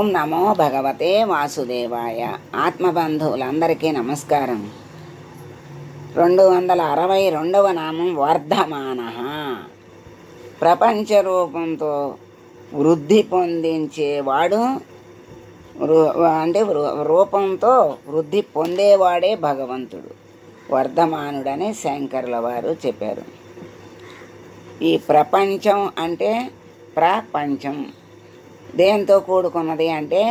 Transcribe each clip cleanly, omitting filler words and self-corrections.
ఓం నమో భగవతే వాసుదేవాయ. ఆత్మబంధువులందరికీ నమస్కారం. 262వ నామం వర్ధమాన. ప్రపంచ రూపంతో వృద్ధి పొందించేవాడు, అంటే రూపంతో వృద్ధి పొందేవాడే భగవంతుడు. వర్ధమానుడని శంకరుల వారు చెప్పారు. ఈ ప్రపంచం అంటే ప్రపంచం దేంతో కూడుకున్నది అంటే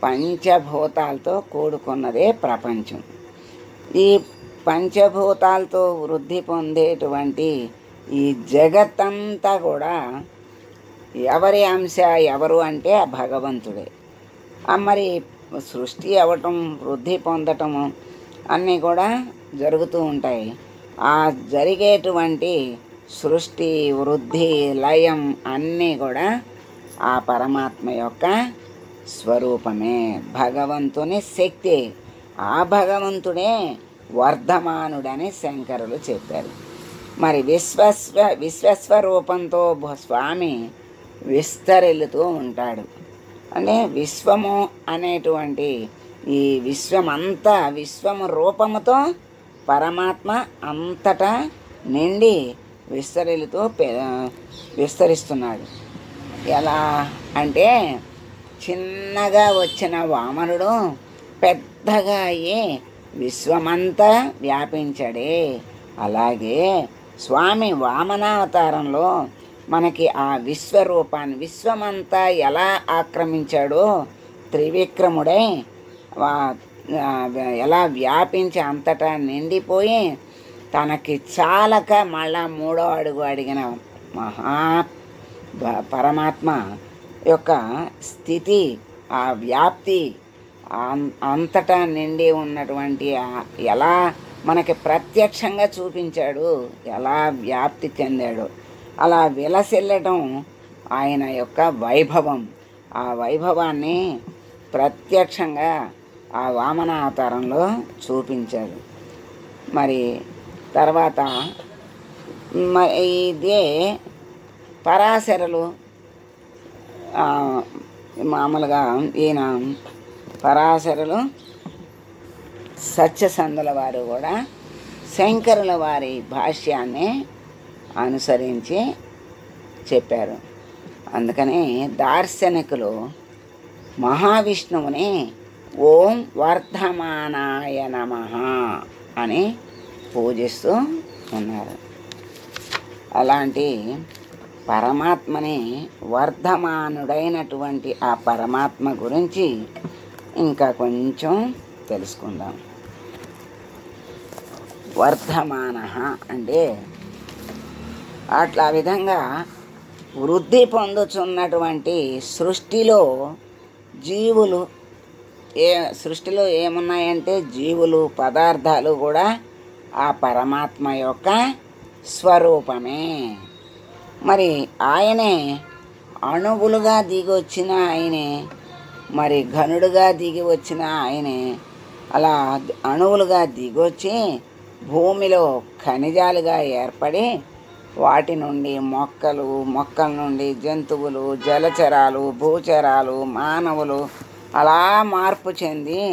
పంచభూతాలతో కూడుకున్నదే ప్రపంచం. ఈ పంచభూతాలతో వృద్ధి పొందేటువంటి ఈ జగత్తంతా కూడా ఎవరి అంశ, ఎవరు అంటే భగవంతుడే. మరి సృష్టి అవ్వటం, వృద్ధి పొందటము అన్నీ కూడా జరుగుతూ ఉంటాయి. ఆ జరిగేటువంటి సృష్టి, వృద్ధి, లయం అన్నీ కూడా ఆ పరమాత్మ యొక్క స్వరూపమే, భగవంతుని శక్తి. ఆ భగవంతుడే వర్ధమానుడని శంకరులు చెప్పారు. మరి విశ్వస్వరూపంతో స్వామి విస్తరిల్లుతూ ఉంటాడు. అంటే విశ్వము అనేటువంటి ఈ విశ్వమంతా, విశ్వము రూపముతో పరమాత్మ అంతటా నిండి విస్తరిస్తున్నాడు. ఎలా అంటే చిన్నగా వచ్చిన వామనుడు పెద్దగా అయ్యి విశ్వమంతా వ్యాపించడే, అలాగే స్వామి వామనావతారంలో మనకి ఆ విశ్వరూపాన్ని, విశ్వమంతా ఎలా ఆక్రమించాడో, త్రివిక్రముడై ఎలా వ్యాపించి అంతటా నిండిపోయి తనకి చాలక మళ్ళా 3వ అడుగు అడిగిన పరమాత్మ యొక్క స్థితి, ఆ వ్యాప్తి, అంతటా నిండి ఉన్నటువంటి ఎలా మనకి ప్రత్యక్షంగా చూపించాడు, ఎలా వ్యాప్తి చెందాడు, అలా విలసిల్లటం ఆయన యొక్క వైభవం. ఆ వైభవాన్ని ప్రత్యక్షంగా ఆ వామనావతారంలో చూపించాడు. మరి తర్వాత ఇదే పరాశరులు, మామూలుగా ఈయన పరాశరులు, సత్యసంధుల వారు కూడా శంకరుల వారి భాష్యాన్ని అనుసరించి చెప్పారు. అందుకని దార్శనికులు మహావిష్ణువుని ఓం వర్ధమానాయ నమః అని పూజిస్తూ ఉన్నారు. అలాంటి పరమాత్మని, వర్ధమానుడైనటువంటి ఆ పరమాత్మ గురించి ఇంకా కొంచెం తెలుసుకుందాం. వర్ధమాన అంటే అట్లా విధంగా వృద్ధి పొందుతున్నటువంటి సృష్టిలో జీవులు, సృష్టిలో ఏమున్నాయంటే జీవులు, పదార్థాలు కూడా ఆ పరమాత్మ యొక్క స్వరూపమే. మరి ఆయనే అణువులుగా దిగి వచ్చిన ఆయనే, మరి ఘనుడుగా దిగి వచ్చిన ఆయనే. అలా అణువులుగా దిగొచ్చి భూమిలో ఖనిజాలుగా ఏర్పడి వాటి నుండి మొక్కల నుండి జంతువులు, జలచరాలు, భూచరాలు, మానవులు అలా మార్పు చెంది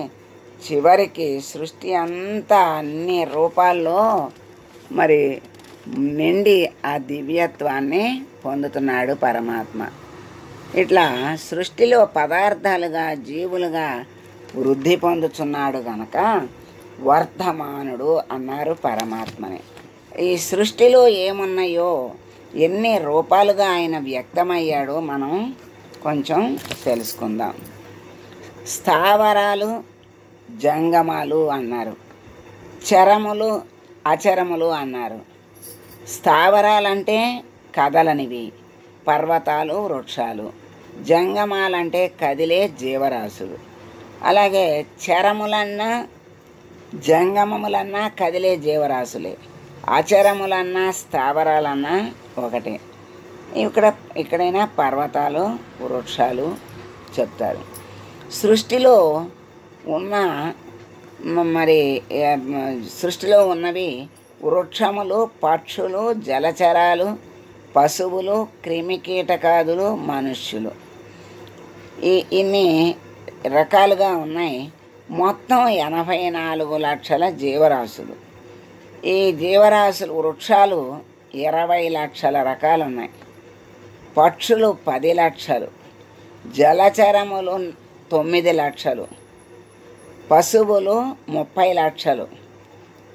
చివరికి సృష్టి అంతా అన్ని రూపాల్లో మరి నిండి ఆ దివ్యత్వాన్ని పొందుతున్నాడు పరమాత్మ. ఇట్లా సృష్టిలో పదార్థాలుగా, జీవులుగా వృద్ధి పొందుతున్నాడు గనక వర్ధమానుడు అన్నారు పరమాత్మని. ఈ సృష్టిలో ఏమున్నాయో, ఎన్ని రూపాలుగా ఆయన వ్యక్తమయ్యాడో మనం కొంచెం తెలుసుకుందాం. స్థావరాలు, జంగమాలు అన్నారు. చరములు, అచరములు అన్నారు. స్థావరాలంటే కదలనివి, పర్వతాలు, వృక్షాలు. జంగమాలంటే కదిలే జీవరాశులు. అలాగే చరములన్నా, జంగమములన్నా కదిలే జీవరాశులే. అచరములన్నా, స్థావరాలన్నా ఒకటే. ఇక్కడైనా పర్వతాలు, వృక్షాలు చెప్తారు. సృష్టిలో ఉన్నవి వృక్షములు, పక్షులు, జలచరాలు, పశువులు, క్రిమికీటకాదులు, మనుష్యులు. ఇన్ని రకాలుగా ఉన్నాయి. మొత్తం 84 లక్షల జీవరాశులు. ఈ జీవరాశులు వృక్షాలు 20 లక్షల రకాలు ఉన్నాయి. పక్షులు 10 లక్షలు, జలచరములు 9 లక్షలు, పశువులు 30 లక్షలు,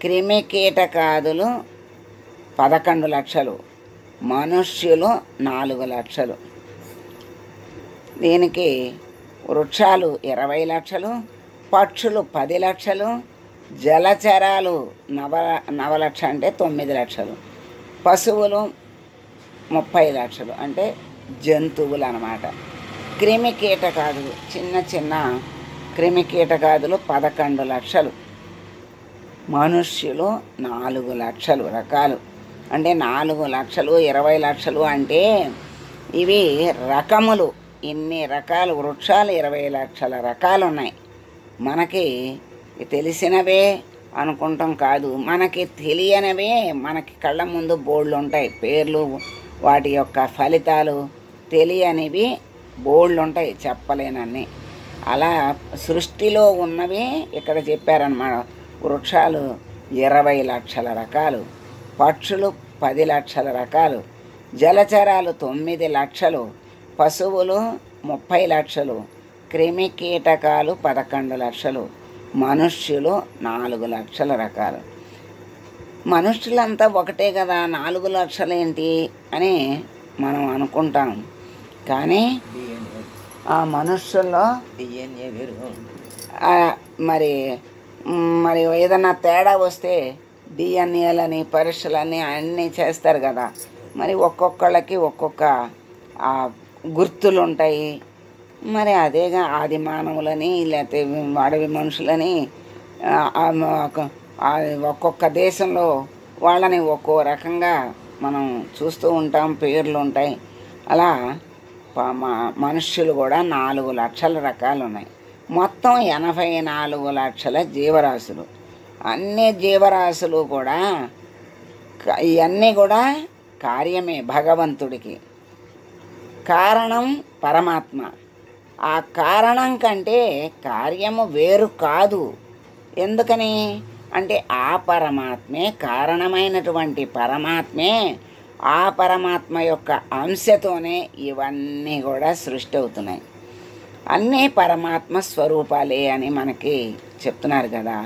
క్రిమి కీటకాదులు 11 లక్షలు, మనుష్యులు 4 లక్షలు. దీనికి వృక్షాలు 20 లక్షలు, పక్షులు 10 లక్షలు, జలచరాలు 9 లక్షలు అంటే 9 లక్షలు, పశువులు 30 లక్షలు అంటే జంతువులు అన్నమాట. క్రిమి కీటకాదులు చిన్న చిన్న క్రిమి కీటకాదులు 11 లక్షలు, మనుష్యులు 4 లక్షలు రకాలు. అంటే 4 లక్షలు 20 లక్షలు అంటే ఇవి రకములు. ఇన్ని రకాలు వృక్షాలు 20 లక్షల రకాలు ఉన్నాయి. మనకి తెలిసినవే అనుకుంటాం కాదు, మనకి తెలియనివే మనకి కళ్ళ ముందు బోర్డులు ఉంటాయి. పేర్లు, వాటి యొక్క ఫలితాలు తెలియనివి బోర్డులు ఉంటాయి, చెప్పలేనన్ని. అలా సృష్టిలో ఉన్నవి ఇక్కడ చెప్పారన్నమాట. వృక్షాలు 20 లక్షల రకాలు, పక్షులు 10 లక్షల రకాలు, జలచరాలు 9 లక్షలు, పశువులు 30 లక్షలు, క్రిమి కీటకాలు 11 లక్షలు, మనుష్యులు 4 లక్షల రకాలు. మనుష్యులంతా ఒకటే కదా, 4 లక్షలు ఏంటి అని మనం అనుకుంటాం. కానీ ఆ మనుష్యుల్లో మరి మరి ఏదన్నా తేడా వస్తే డిఎన్ఏలని పరీక్షలని అన్నీ చేస్తారు కదా. మరి ఒక్కొక్కళ్ళకి ఒక్కొక్క గుర్తులు ఉంటాయి. మరి అదేగా ఆది మానవులని లేకపోతే అడవి మనుషులని ఒక్కొక్క దేశంలో వాళ్ళని ఒక్కో రకంగా మనం చూస్తూ ఉంటాం, పేర్లు ఉంటాయి. అలా మనుష్యులు కూడా 4 లక్షల రకాలు ఉన్నాయి. మొత్తం 84 లక్షల జీవరాశులు. అన్ని జీవరాశులు కూడా ఇవన్నీ కూడా కార్యమే భగవంతుడికి. కారణం పరమాత్మ. ఆ కారణం కంటే కార్యము వేరు కాదు. ఎందుకని అంటే ఆ పరమాత్మే, కారణమైనటువంటి పరమాత్మే, ఆ పరమాత్మ యొక్క అంశతోనే ఇవన్నీ కూడా సృష్టి అవుతున్నాయి. అన్నీ పరమాత్మ స్వరూపాలే అని మనకి చెప్తున్నారు కదా.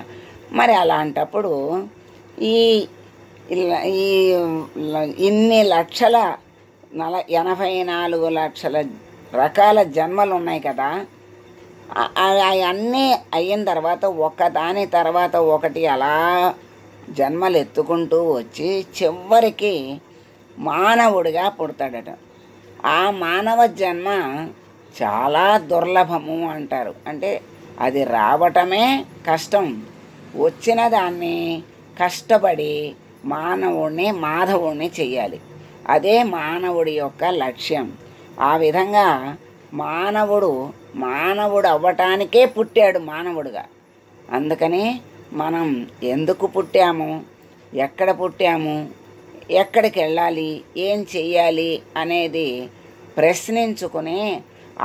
మరి అలాంటప్పుడు ఈ ఇన్ని లక్షల 84 లక్షల రకాల జన్మలు ఉన్నాయి కదా. అవన్నీ అయిన తర్వాత ఒకదాని తర్వాత ఒకటి అలా జన్మలు ఎత్తుకుంటూ వచ్చి చివరికి మానవుడిగా పుడతాడట. ఆ మానవ జన్మ చాలా దుర్లభము అంటారు. అంటే అది రావటమే కష్టం. వచ్చిన దాన్ని కష్టపడి మాధవుడిని చెయ్యాలి. అదే మానవుడి యొక్క లక్ష్యం. ఆ విధంగా మానవుడు అవ్వటానికే పుట్టాడు మానవుడిగా. అందుకని మనం ఎందుకు పుట్టాము, ఎక్కడ పుట్టాము, ఎక్కడికి వెళ్ళాలి, ఏం చెయ్యాలి అనేది ప్రశ్నించుకుని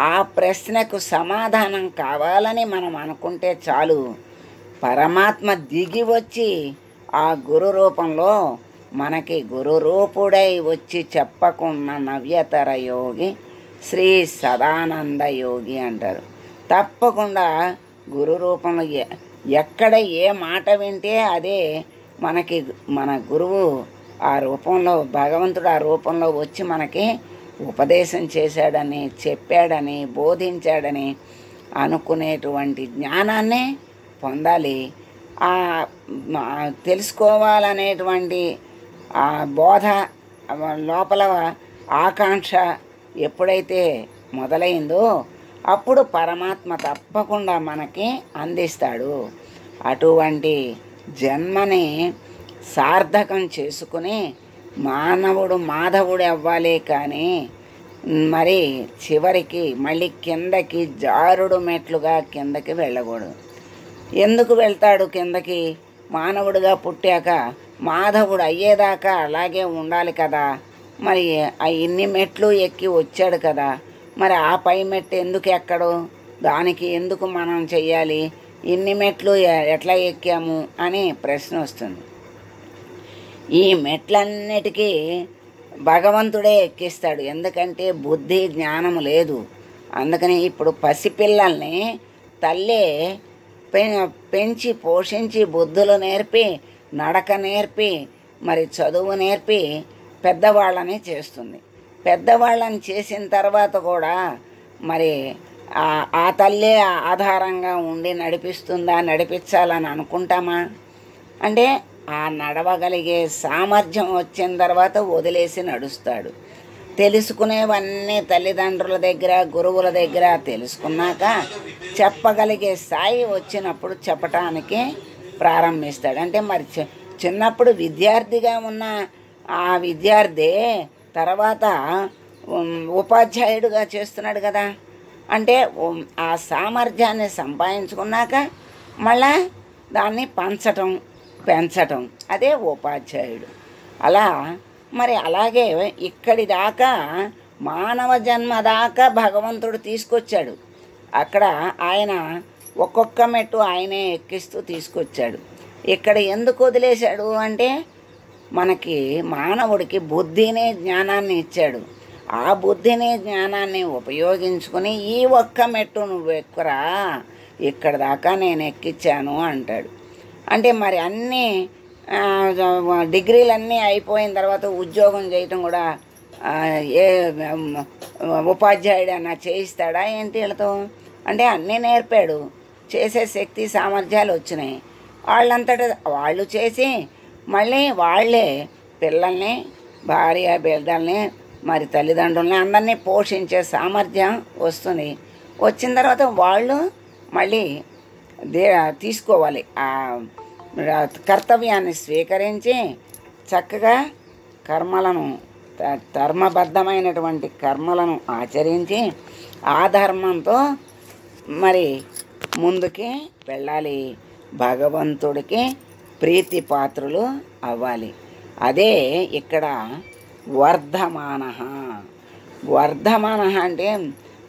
ఆ ప్రశ్నకు సమాధానం కావాలని మనం అనుకుంటే చాలు. పరమాత్మ దిగి వచ్చి ఆ గురు రూపంలో మనకి గురు రూపుడై వచ్చి చెప్పకున్న నవ్యతర యోగి శ్రీ సదానంద యోగి అంటారు. తప్పకుండా గురు రూపంలో ఎక్కడ ఏ మాట వింటే అదే మనకి మన గురువు ఆ రూపంలో, భగవంతుడు ఆ రూపంలో వచ్చి మనకి ఉపదేశం చేశాడని, చెప్పాడని, బోధించాడని అనుకునేటువంటి జ్ఞానాన్ని పొందాలి. తెలుసుకోవాలనేటువంటి ఆ బోధ లోపల ఆకాంక్ష ఎప్పుడైతే మొదలైందో అప్పుడు పరమాత్మ తప్పకుండా మనకి అందిస్తాడు. అటువంటి జన్మని సార్థకం చేసుకుని మాధవుడు అవ్వాలి. కానీ మరి చివరికి మళ్ళీ కిందకి జారుడు మెట్లుగా కిందకి వెళ్ళకూడదు. ఎందుకు వెళ్తాడు కిందకి? మానవుడిగా పుట్టాక మాధవుడు అయ్యేదాకా అలాగే ఉండాలి కదా. మరి ఇన్ని మెట్లు ఎక్కి వచ్చాడు కదా, మరి ఆ పై మెట్టు ఎందుకు ఎక్కడు, దానికి ఎందుకు మనం చెయ్యాలి, ఇన్ని మెట్లు ఎట్లా ఎక్కాము అని ప్రశ్న వస్తుంది. ఈ మెట్లన్నిటికీ భగవంతుడే ఎక్కిస్తాడు. ఎందుకంటే బుద్ధి జ్ఞానం లేదు. అందుకని ఇప్పుడు పసిపిల్లల్ని తల్లే పెంచి పోషించి బుద్ధులు నేర్పి నడక నేర్పి మరి చదువు నేర్పి పెద్దవాళ్ళని చేస్తుంది. పెద్దవాళ్ళని చేసిన తర్వాత కూడా మరి ఆ తల్లే ఆధారంగా ఉండి నడిపిస్తుందా, నడిపించాలని అనుకుంటామా? అంటే ఆ నడవగలిగే సామర్థ్యం వచ్చిన తర్వాత వదిలేసి నడుస్తాడు. తెలుసుకునేవన్నీ తల్లిదండ్రుల దగ్గర గురువుల దగ్గర తెలుసుకున్నాక చెప్పగలిగే స్థాయి వచ్చినప్పుడు చెప్పటానికి ప్రారంభిస్తాడు. అంటే మరి చిన్నప్పుడు విద్యార్థిగా ఉన్న ఆ విద్యార్థి తర్వాత ఉపాధ్యాయుడిగా చేస్తున్నాడు కదా. అంటే ఆ సామర్థ్యాన్ని సంపాదించుకున్నాక మళ్ళా దాన్ని పెంచటం అదే ఉపాధ్యాయుడు. అలా మరి అలాగే ఇక్కడి దాకా మానవ జన్మ దాకా భగవంతుడు తీసుకొచ్చాడు. అక్కడ ఆయన ఒక్కొక్క మెట్టు ఆయనే ఎక్కిస్తూ తీసుకొచ్చాడు. ఇక్కడ ఎందుకు వదిలేశాడు అంటే మనకి మానవుడికి బుద్ధిని జ్ఞానాన్ని ఇచ్చాడు. ఆ బుద్ధిని జ్ఞానాన్ని ఉపయోగించుకుని ఈ ఒక్క మెట్టు నువ్వు ఎక్కురా, ఇక్కడ దాకా నేను ఎక్కించాను అంటాడు. అంటే మరి అన్నీ డిగ్రీలన్నీ అయిపోయిన తర్వాత ఉద్యోగం చేయటం కూడా ఏ ఉపాధ్యాయుడు అన్న చేయిస్తాడా ఏంటి వీళ్ళతో? అంటే అన్నీ నేర్పాడు, చేసే శక్తి సామర్థ్యాలు వచ్చినాయి. వాళ్ళంతటా వాళ్ళు చేసి మళ్ళీ వాళ్ళే పిల్లల్ని భార్య బిడ్డల్ని మరి తల్లిదండ్రుల్ని అందరినీ పోషించే సామర్థ్యం వస్తుంది. వచ్చిన తర్వాత వాళ్ళు మళ్ళీ తీసుకోవాలి, ఆ కర్తవ్యాన్ని స్వీకరించి చక్కగా కర్మలను ధర్మబద్ధమైనటువంటి కర్మలను ఆచరించి ఆ ధర్మంతో మరి ముందుకి వెళ్ళాలి, భగవంతుడికి ప్రీతిపాత్రులు అవ్వాలి. అదే ఇక్కడ వర్ధమాన అంటే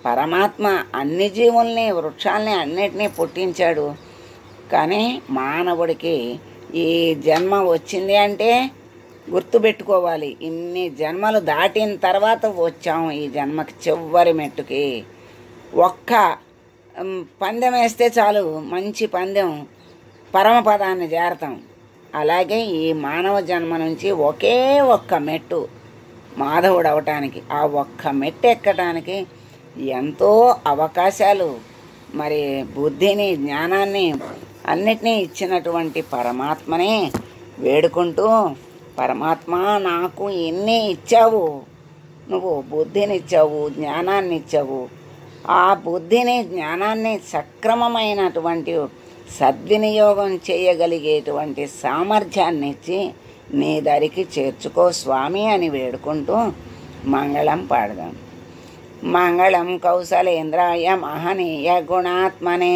పరమాత్మ అన్ని జీవుల్ని వృక్షాల్ని అన్నిటినీ పుట్టించాడు. కానీ మానవుడికి ఈ జన్మ వచ్చింది అంటే గుర్తుపెట్టుకోవాలి, ఇన్ని జన్మలు దాటిన తర్వాత వచ్చాం ఈ జన్మకి చివరి మెట్టుకి. ఒక్క పందెం వేస్తే చాలు, మంచి పందెం, పరమపదాన్ని చేరతాం. అలాగే ఈ మానవ జన్మ నుంచి ఒకే ఒక్క మెట్టు మాధవుడు అవటానికి, ఆ ఒక్క మెట్టు ఎక్కటానికి ఎంతో అవకాశాలు మరి బుద్ధిని జ్ఞానాన్ని అన్నిటినీ ఇచ్చినటువంటి పరమాత్మని వేడుకుంటూ, పరమాత్మ నాకు ఎన్ని ఇచ్చావు, నువ్వు బుద్ధిని ఇచ్చావు, జ్ఞానాన్ని ఇచ్చావు, ఆ బుద్ధిని జ్ఞానాన్ని సక్రమమైనటువంటి సద్వినియోగం చేయగలిగేటువంటి సామర్థ్యాన్ని ఇచ్చి నీ దరికి చేర్చుకో స్వామి అని వేడుకుంటూ మంగళం పాడదాం. మంగళం కౌసలేంద్రాయ మహనీయ గుణాత్మనే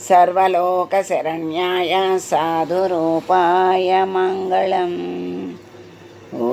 సర్వలోక శరణ్యాయ సాధురూపాయ మంగళం. ఓ